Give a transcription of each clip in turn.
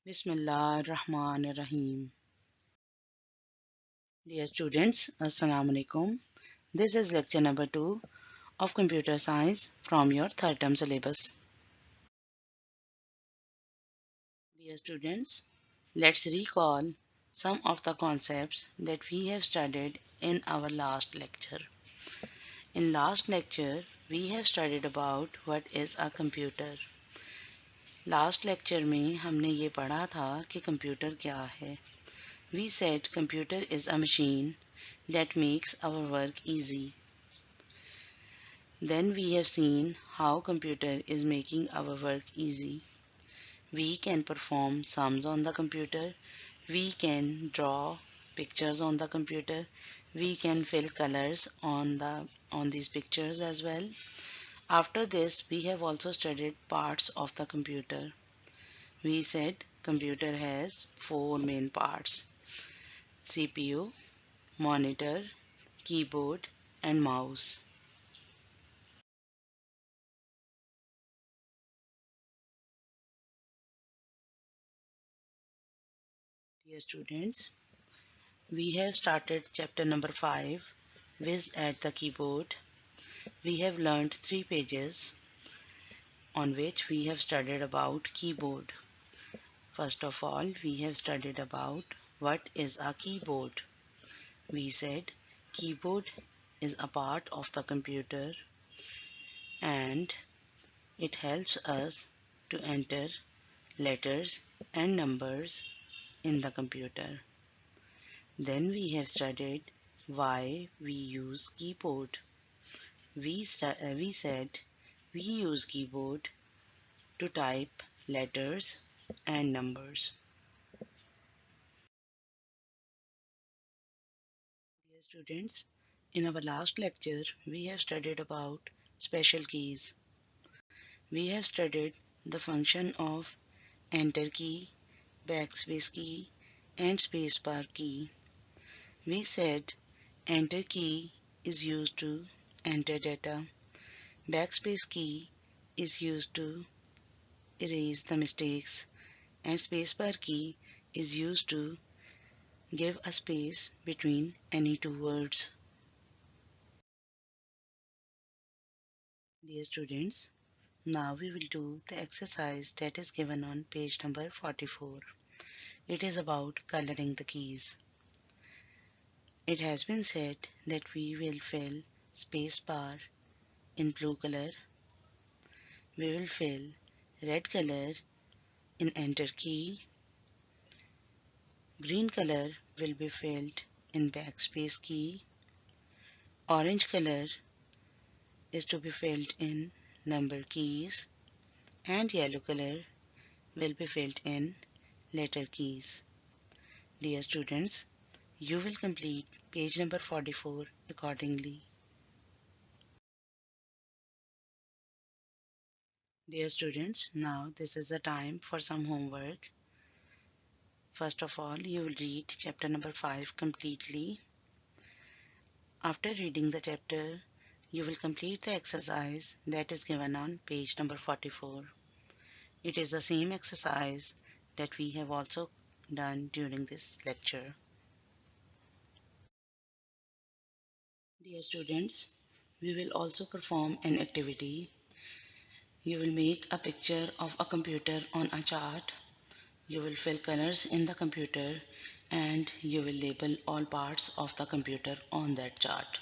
Bismillah Rahman Rahim. Dear students, Assalamu alaikum. This is lecture number 2 of Computer Science from your third term syllabus. Dear students, let's recall some of the concepts that we have studied in our last lecture. In last lecture, we have studied about what is a computer. Last lecture में हमने ये पढ़ा था कि computer क्या है. We said computer is a machine that makes our work easy. Then we have seen how computer is making our work easy. We can perform sums on the computer. We can draw pictures on the computer. We can fill colors on these pictures as well. After this, we have also studied parts of the computer. We said computer has 4 main parts: CPU, monitor, keyboard, and mouse. Dear students, we have started chapter number 5, Viz at the keyboard. We have learned 3 pages on which we have studied about keyboard. First of all, we have studied about what is a keyboard. We said keyboard is a part of the computer and it helps us to enter letters and numbers in the computer. Then we have studied why we use keyboard. We said we use keyboard to type letters and numbers. Dear students, in our last lecture, we have studied about special keys. We have studied the function of enter key, backspace key, and spacebar key. We said enter key is used to enter data. Backspace key is used to erase the mistakes, and spacebar key is used to give a space between any two words. Dear students, now we will do the exercise that is given on page number 44. It is about coloring the keys. It has been said that we will fill spacebar in blue color. We will fill red color in enter key. Green color will be filled in backspace key. Orange color is to be filled in number keys, and yellow color will be filled in letter keys. Dear students, you will complete page number 44 accordingly. Dear students, now this is the time for some homework. First of all, you will read chapter number 5 completely. After reading the chapter, you will complete the exercise that is given on page number 44. It is the same exercise that we have also done during this lecture. Dear students, we will also perform an activity. You will make a picture of a computer on a chart. You will fill colors in the computer and you will label all parts of the computer on that chart.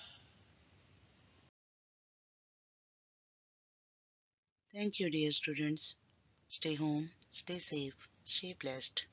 Thank you, dear students. Stay home, stay safe, stay blessed.